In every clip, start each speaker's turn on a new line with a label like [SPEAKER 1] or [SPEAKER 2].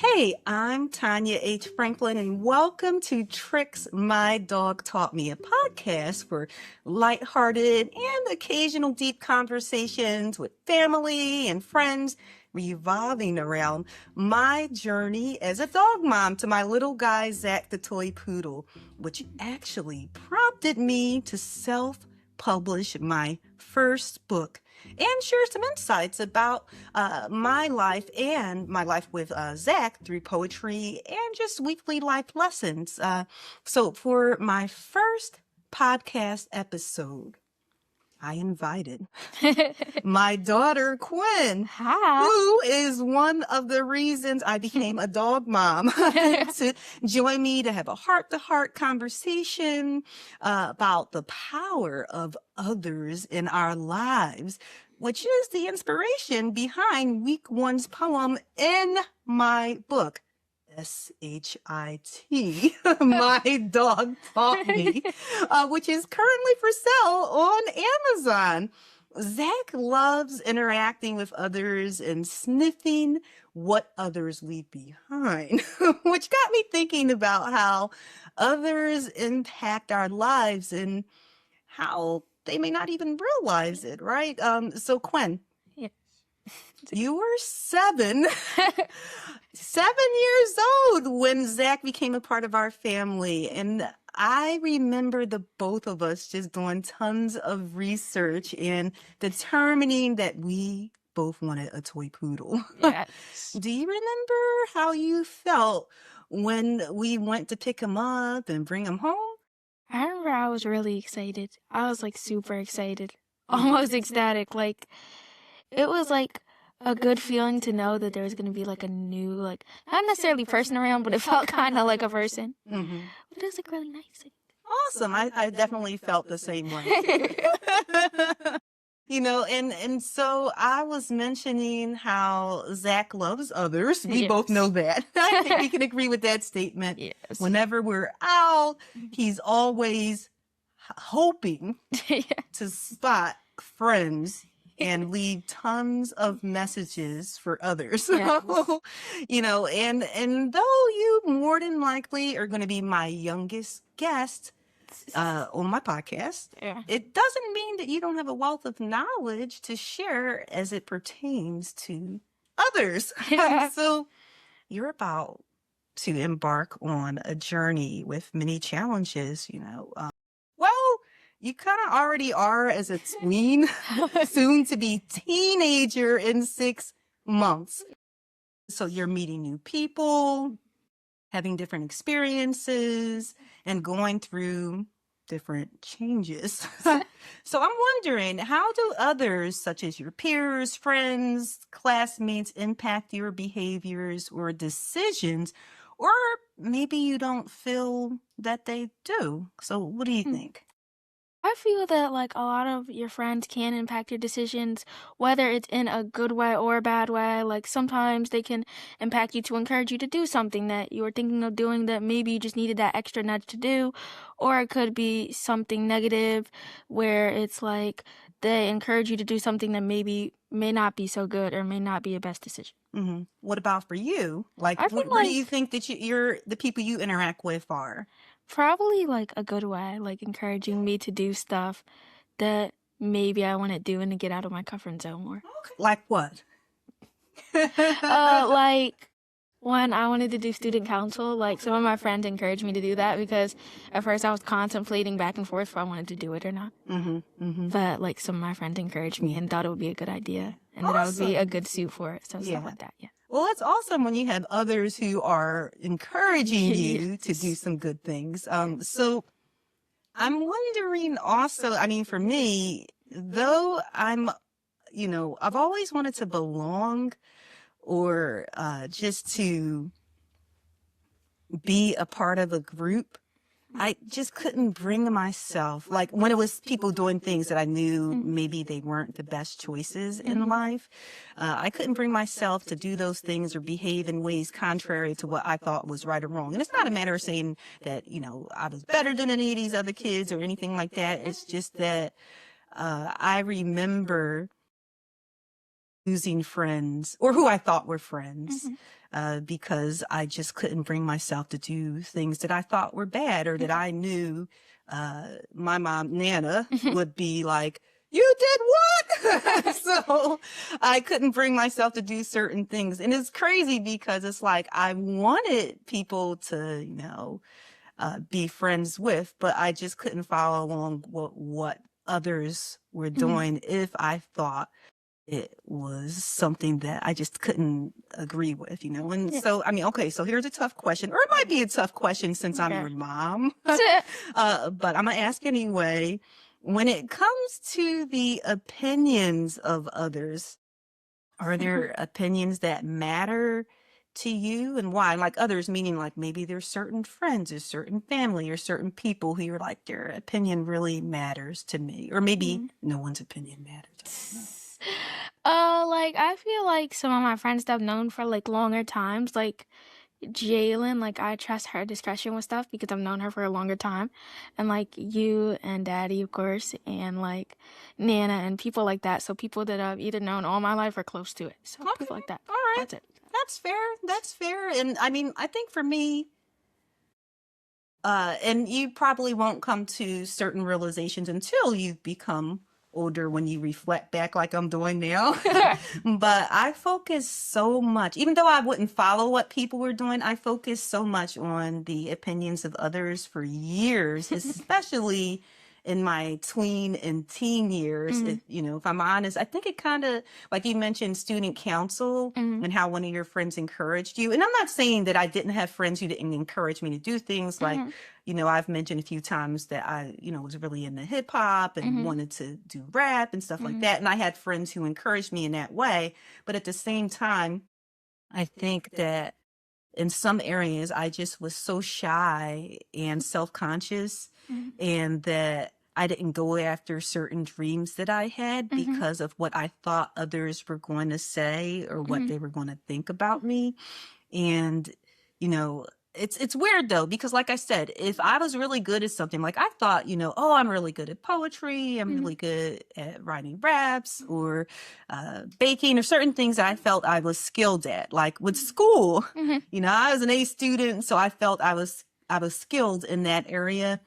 [SPEAKER 1] Hey, I'm Tanya H. Franklin, and welcome to Tricks My Dog Taught Me, a podcast for lighthearted and occasional deep conversations with family and friends revolving around my journey as a dog mom to my little guy, Zach the Toy Poodle, which actually prompted me to self-publish my first book and share some insights about my life and my life with Zach through poetry and just weekly life lessons. So for my first podcast episode, I invited my daughter, Quinn,
[SPEAKER 2] Hi.
[SPEAKER 1] who is one of the reasons I became a dog mom, to join me to have a heart-to-heart conversation about the power of others in our lives, which is the inspiration behind week one's poem in my book. S-H-I-T, My Dog Taught Me, which is currently for sale on Amazon. Zach loves interacting with others and sniffing what others leave behind, which got me thinking about how others impact our lives and how they may not even realize it, right? So Quinn,
[SPEAKER 2] Yeah.
[SPEAKER 1] you were 7 years old when Zach became a part of our family. And I remember the both of us just doing tons of research and determining that we both wanted a toy poodle.
[SPEAKER 2] Yes.
[SPEAKER 1] Do you remember how you felt when we went to pick him up and bring him home?
[SPEAKER 2] I remember I was really excited. I was like super excited, almost ecstatic. Like it was like a good feeling to know that there was going to be like a new, like not necessarily person around, but it felt kind of like a person.
[SPEAKER 1] Mm-hmm.
[SPEAKER 2] But it was like really nice.
[SPEAKER 1] Awesome. I definitely felt the same way. And so I was mentioning how Zach loves others. We both know that. I think we can agree with that statement.
[SPEAKER 2] Yes.
[SPEAKER 1] Whenever we're out, he's always hoping to spot friends and leave tons of messages for others.
[SPEAKER 2] Yes.
[SPEAKER 1] And though you more than likely are going to be my youngest guest on my podcast,
[SPEAKER 2] Yeah.
[SPEAKER 1] it doesn't mean that you don't have a wealth of knowledge to share as it pertains to others.
[SPEAKER 2] Yeah.
[SPEAKER 1] So you're about to embark on a journey with many challenges, well, you kind of already are as a tween, soon to be teenager in 6 months. So you're meeting new people, having different experiences, and going through different changes. So I'm wondering, how do others, such as your peers, friends, classmates, impact your behaviors or decisions? Or maybe you don't feel that they do. So what do you think?
[SPEAKER 2] I feel that like a lot of your friends can impact your decisions, whether it's in a good way or a bad way. Like sometimes they can impact you to encourage you to do something that you were thinking of doing that maybe you just needed that extra nudge to do. Or it could be something negative where it's like they encourage you to do something that maybe may not be so good or may not be a best decision.
[SPEAKER 1] Mm-hmm. What about for you? Like,
[SPEAKER 2] I feel
[SPEAKER 1] where do
[SPEAKER 2] like
[SPEAKER 1] you think that you're the people you interact with are?
[SPEAKER 2] probably like a good way, like encouraging me to do stuff that maybe I want to do and to get out of my comfort zone more.
[SPEAKER 1] Like what?
[SPEAKER 2] Like when I wanted to do student council, like some of my friends encouraged me to do that because at first I was contemplating back and forth if I wanted to do it or not.
[SPEAKER 1] Mm-hmm, mm-hmm.
[SPEAKER 2] But like some of my friends encouraged me and thought it would be a good idea and that I would be a good suit for it. So stuff like that, yeah.
[SPEAKER 1] Well, it's awesome when you have others who are encouraging you to do some good things. So I'm wondering also, I mean, for me, though I've always wanted to belong or just to be a part of a group. I just couldn't bring myself, like when it was people doing things that I knew maybe they weren't the best choices in life. I couldn't bring myself to do those things or behave in ways contrary to what I thought was right or wrong. And it's not a matter of saying that, I was better than any of these other kids or anything like that. It's just that I remember losing friends or who I thought were friends
[SPEAKER 2] Mm-hmm.
[SPEAKER 1] because I just couldn't bring myself to do things that I thought were bad or that I knew my mom, Nana, would be like, you did what? So I couldn't bring myself to do certain things. And it's crazy because it's like I wanted people to, be friends with, but I just couldn't follow along what others were doing if I thought it was something that I just couldn't agree with, And so, I mean, okay, so here's a tough question, or it might be a tough question since I'm your mom, but I'm gonna ask anyway. When it comes to the opinions of others, are there opinions that matter to you and why? Like others, meaning like maybe there's certain friends or certain family or certain people who you're like, their opinion really matters to me. Or maybe no one's opinion matters.
[SPEAKER 2] Like I feel like some of my friends that I've known for like longer times, like Jalen, like I trust her discretion with stuff because I've known her for a longer time. And like you and Daddy, of course, and like Nana and people like that. So people that I've either known all my life or close to it. So
[SPEAKER 1] Okay.
[SPEAKER 2] people like that.
[SPEAKER 1] All right.
[SPEAKER 2] That's it.
[SPEAKER 1] That's fair. That's fair. And I mean, I think for me, and you probably won't come to certain realizations until you've become older when you reflect back like I'm doing now. But I focus so much, even though I wouldn't follow what people were doing, I focused so much on the opinions of others for years, especially in my tween and teen years. If I'm honest, I think it kind of, like you mentioned, student council and how one of your friends encouraged you. And I'm not saying that I didn't have friends who didn't encourage me to do things like, I've mentioned a few times that I, was really into hip hop and wanted to do rap and stuff like that. And I had friends who encouraged me in that way. But at the same time, I think that in some areas, I just was so shy and self-conscious and that I didn't go after certain dreams that I had because of what I thought others were going to say or what they were going to think about me. And, it's weird though, because like I said, if I was really good at something, like I thought, oh, I'm really good at poetry. I'm really good at writing raps or baking or certain things that I felt I was skilled at. Like with school, I was an A student, so I felt I was skilled in that area.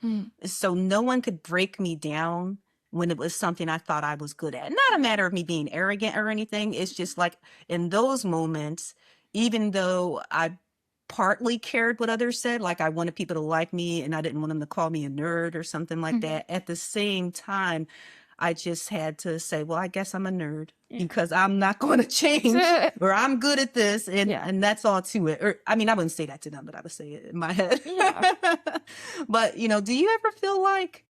[SPEAKER 1] So no one could break me down when it was something I thought I was good at. Not a matter of me being arrogant or anything. It's just like in those moments, even though I partly cared what others said, like I wanted people to like me and I didn't want them to call me a nerd or something like that. At the same time, I just had to say, well, I guess I'm a nerd because I'm not going to change or I'm good at this. And that's all to it. Or, I mean, I wouldn't say that to them, but I would say it in my head. But, do you ever feel like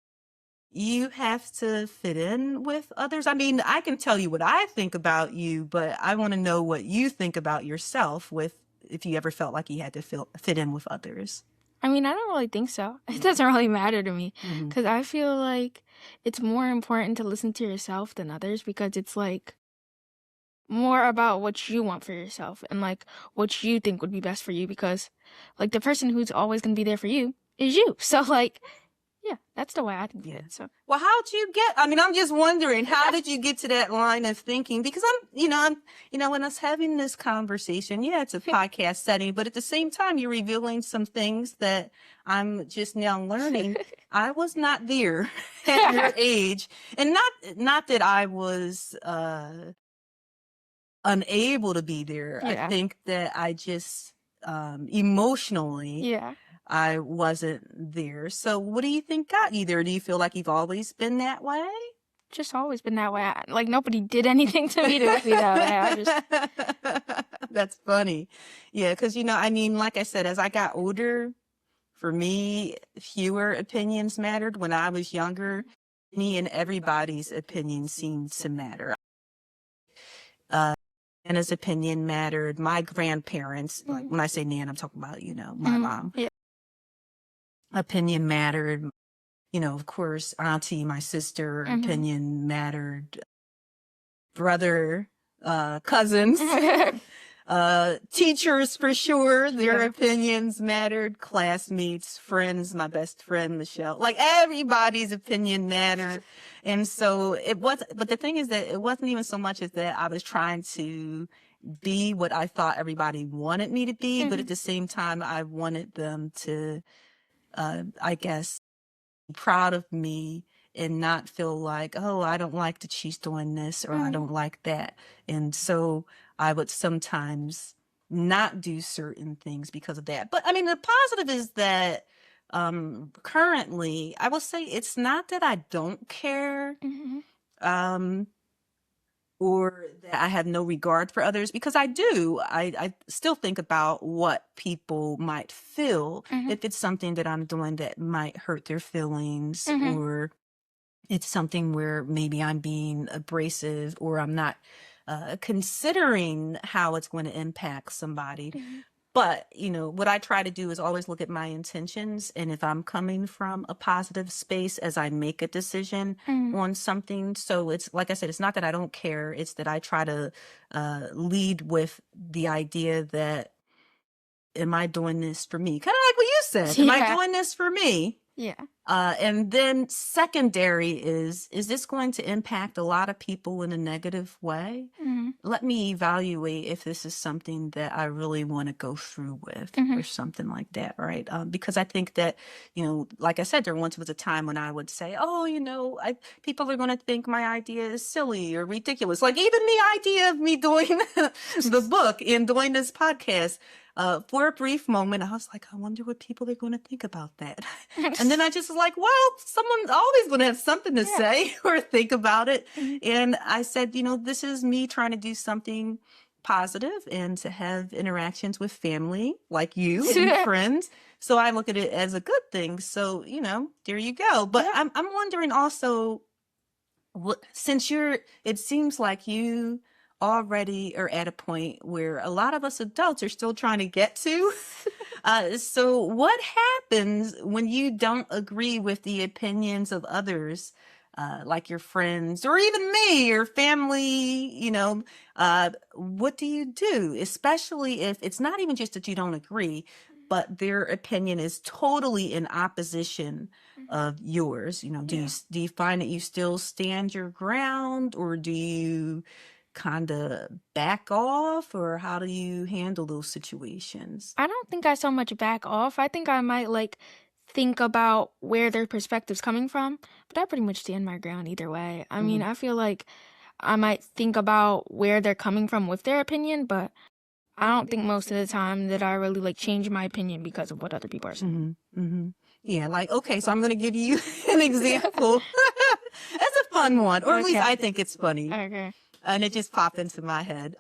[SPEAKER 1] you have to fit in with others? I mean, I can tell you what I think about you, but I want to know what you think about yourself if you ever felt like you had to fit in with others.
[SPEAKER 2] I mean, I don't really think so. It doesn't really matter to me because I feel like it's more important to listen to yourself than others because it's like more about what you want for yourself and like what you think would be best for you because like the person who's always going to be there for you is you. So like, yeah, that's the way I think of it. So,
[SPEAKER 1] well, how'd you I'm just wondering, how did you get to that line of thinking? Because when us having this conversation, it's a podcast setting, but at the same time, you're revealing some things that I'm just now learning. I was not there at your age, and not that I was unable to be there. I think that I just emotionally. I wasn't there. So what do you think got you there? Do you feel like you've always been that way?
[SPEAKER 2] Just always been that way. Like nobody did anything to me to make me that way.
[SPEAKER 1] That's funny. Yeah, because like I said, as I got older, for me, fewer opinions mattered. When I was younger, me and everybody's opinion seemed to matter. Nana's opinion mattered. My grandparents, like when I say Nan, I'm talking about, my mom.
[SPEAKER 2] Yeah.
[SPEAKER 1] Opinion mattered. Of course, auntie, my sister, opinion mattered. Brother, cousins. Teachers for sure, their opinions mattered. Classmates, friends, my best friend, Michelle, like everybody's opinion mattered. And so but the thing is that it wasn't even so much as that I was trying to be what I thought everybody wanted me to be, but at the same time, I wanted them to, I guess, be proud of me and not feel like, oh, I don't like that she's doing this or I don't like that. And so I would sometimes not do certain things because of that. But I mean, the positive is that currently, I will say it's not that I don't care. Or that I have no regard for others, because I do. I still think about what people might feel if it's something that I'm doing that might hurt their feelings, or it's something where maybe I'm being abrasive or I'm not considering how it's going to impact somebody. But, you know, what I try to do is always look at my intentions. And if I'm coming from a positive space as I make a decision on something. So it's, like I said, it's not that I don't care. It's that I try to lead with the idea that, am I doing this for me? Kind of like what you said. Am I doing this for me?
[SPEAKER 2] Yeah.
[SPEAKER 1] And then secondary is this going to impact a lot of people in a negative way? Let me evaluate if this is something that I really want to go through with or something like that, right? Because I think that, you know, like I said, there once was a time when I would say, oh, you know, people are going to think my idea is silly or ridiculous. Like even the idea of me doing the book and doing this podcast, for a brief moment, I was like, I wonder what people are going to think about that. And then I just was like, well, someone's always going to have something to say or think about it. And I said, you know, this is me trying to do something positive and to have interactions with family like you and friends. So I look at it as a good thing. So, you know, there you go. But I'm wondering also, since it seems like you already are at a point where a lot of us adults are still trying to get to. So what happens when you don't agree with the opinions of others, like your friends or even me, your family, you know, what do you do? Especially if it's not even just that you don't agree, but their opinion is totally in opposition of yours. You know, do you find that you still stand your ground, or do you kind of back off, or how do you handle those situations?
[SPEAKER 2] I don't think I so much back off. I think I might like think about where their perspective's coming from, but I pretty much stand my ground either way. I mean, I feel like I might think about where they're coming from with their opinion, but I don't think most of the time that I really like change my opinion because of what other people are saying.
[SPEAKER 1] Yeah, like, okay, so I'm going to give you an example. That's a fun one, or at least I think it's funny.
[SPEAKER 2] Okay.
[SPEAKER 1] And it just popped into my head.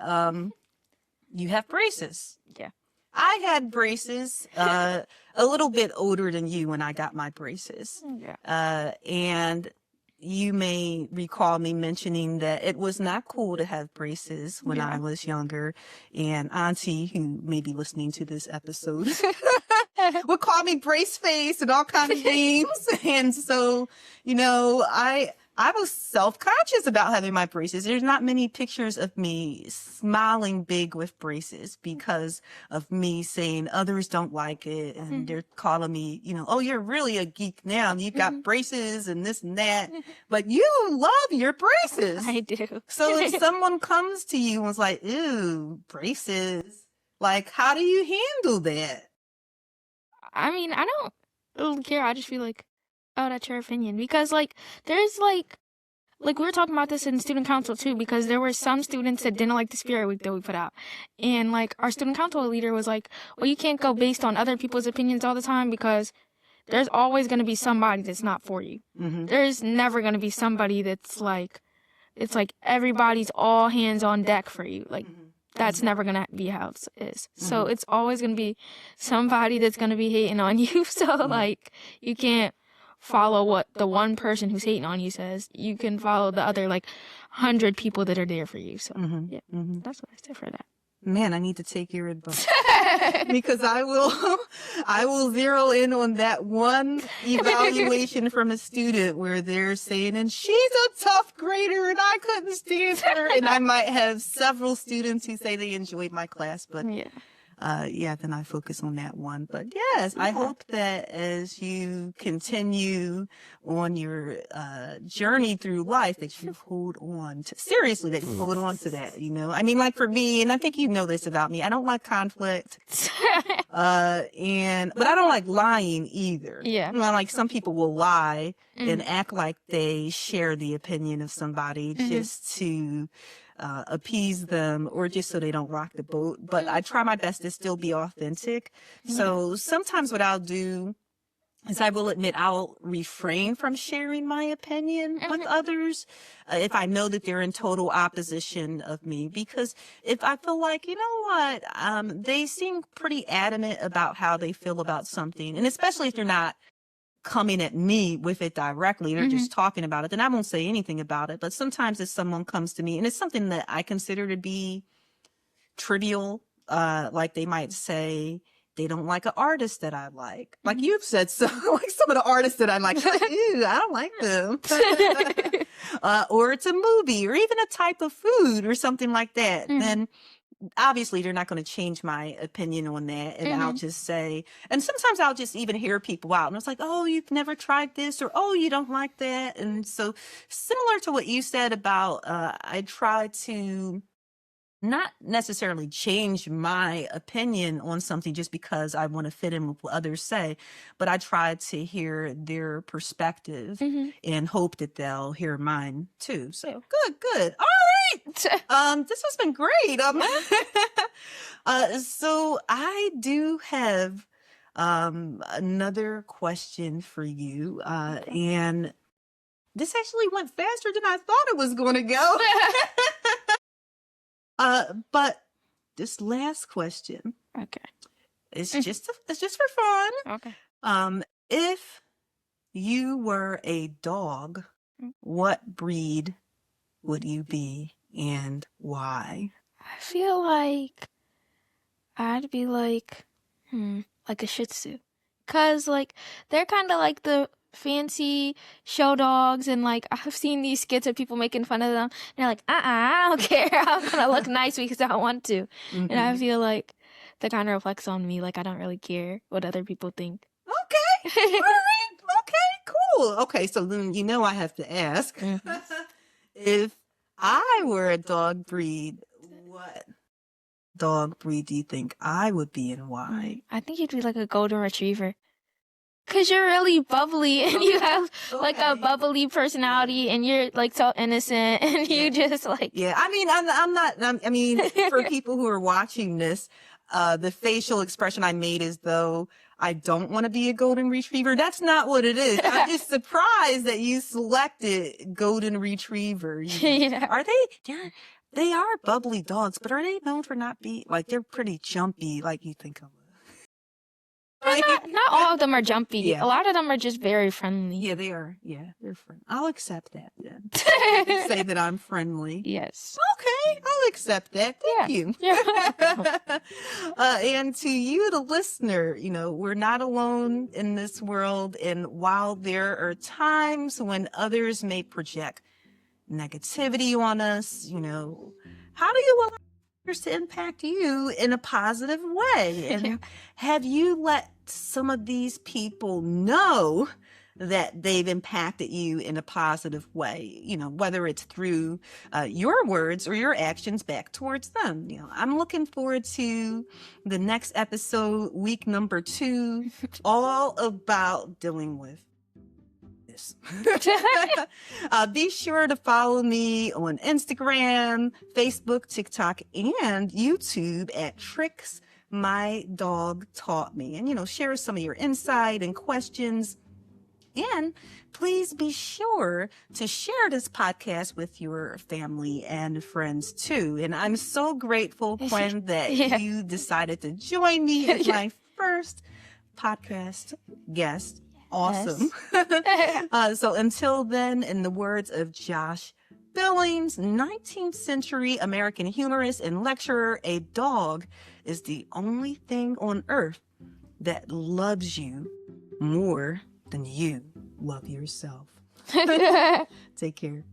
[SPEAKER 1] You have braces.
[SPEAKER 2] Yeah.
[SPEAKER 1] I had braces a little bit older than you when I got my braces.
[SPEAKER 2] Yeah.
[SPEAKER 1] And you may recall me mentioning that it was not cool to have braces when I was younger. And Auntie, who may be listening to this episode, would call me brace face and all kind of names. And so, you know, I was self-conscious about having my braces. There's not many pictures of me smiling big with braces because of me saying others don't like it. And they're calling me, you know, oh, you're really a geek now. You've got braces and this and that. But you love your braces.
[SPEAKER 2] I do.
[SPEAKER 1] So if someone comes to you and was like, ooh, braces, like, how do you handle that?
[SPEAKER 2] I mean, I don't really care. I just feel like, oh, that's your opinion. Because, like, there's, like we were talking about this in student council, too, because there were some students that didn't like the spirit week that we put out. And, like, our student council leader was like, well, you can't go based on other people's opinions all the time because there's always going to be somebody that's not for you. There's never going to be somebody that's, like, it's like everybody's all hands on deck for you. Like, that's never going to be how it is. So it's always going to be somebody that's going to be hating on you. So, like, you can't follow what the one person who's hating on you says. You can follow the other, like, 100 people that are there for you. So, yeah, that's what I say for that.
[SPEAKER 1] Man, I need to take your advice. because I will zero in on that one evaluation from a student where they're saying, and she's a tough grader and I couldn't stand her. And I might have several students who say they enjoyed my class, but then I focus on that one. But yes, I hope that as you continue on your journey through life, that you hold on to, seriously, that you hold on to that, you know? I mean, like for me, and I think you know this about me, I don't like conflict. But I don't like lying either.
[SPEAKER 2] Yeah.
[SPEAKER 1] You know, like some people will lie and act like they share the opinion of somebody just to appease them or just so they don't rock the boat. But I try my best to still be authentic. So sometimes what I'll do is I will admit I'll refrain from sharing my opinion with others if I know that they're in total opposition of me. Because if I feel like, you know what, they seem pretty adamant about how they feel about something, and especially if they're not coming at me with it directly, they're just talking about it, then I won't say anything about it. But sometimes if someone comes to me and it's something that I consider to be trivial, like they might say they don't like an artist that I like you've said, so like some of the artists that I like, ew, I don't like them. Or it's a movie or even a type of food or something like that, then obviously they're not going to change my opinion on that. And I'll just say, and sometimes I'll just even hear people out and it's like, oh, you've never tried this, or, oh, you don't like that. And so similar to what you said about, I try to not necessarily change my opinion on something just because I want to fit in with what others say, but I try to hear their perspective and hope that they'll hear mine too. So good. All right. This has been great. So I do have another question for you. And this actually went faster than I thought it was going to go. But this last question, it's just for fun.
[SPEAKER 2] Okay.
[SPEAKER 1] If you were a dog, what breed would you be and why?
[SPEAKER 2] I feel like I'd be like a Shih Tzu, cause like they're kind of like the fancy show dogs, and like I've seen these skits of people making fun of them, and they're like, I don't care, I'm gonna look nice because I want to. And I feel like that kind of reflects on me, like I don't really care what other people think.
[SPEAKER 1] Okay. All right. Okay, cool. Okay, so then you know I have to ask. If I were a dog breed, what dog breed do you think I would be and why?
[SPEAKER 2] I think you'd be like a golden retriever. Cause you're really bubbly and you have like a bubbly personality and you're like so innocent and you just like.
[SPEAKER 1] Yeah, I mean, I'm not, I mean, for people who are watching this, the facial expression I made is though I don't want to be a golden retriever. That's not what it is. I'm just surprised that you selected golden retriever. Are they are bubbly dogs, but are they known for not being, like, they're pretty jumpy, like you think of.
[SPEAKER 2] Not all of them are jumpy. Yeah. A lot of them are just very friendly.
[SPEAKER 1] Yeah, they are. Yeah, they're friendly. I'll accept that then. Say that I'm friendly.
[SPEAKER 2] Yes.
[SPEAKER 1] Okay, I'll accept that. Thank you. Yeah. And to you, the listener, you know, we're not alone in this world. And while there are times when others may project negativity on us, you know, how do you allow others to impact you in a positive way? And have you let some of these people know that they've impacted you in a positive way, you know, whether it's through your words or your actions back towards them? You know, I'm looking forward to the next episode, week number 2, all about dealing with this. Be sure to follow me on Instagram, Facebook, TikTok, and YouTube at Tricks My Dog Taught Me. And, you know, share some of your insight and questions. And please be sure to share this podcast with your family and friends too. And I'm so grateful, Quinn, that you decided to join me as my first podcast guest. Awesome. Yes. So until then, in the words of Josh Billings, 19th century American humorist and lecturer, a dog is the only thing on earth that loves you more than you love yourself. Take care.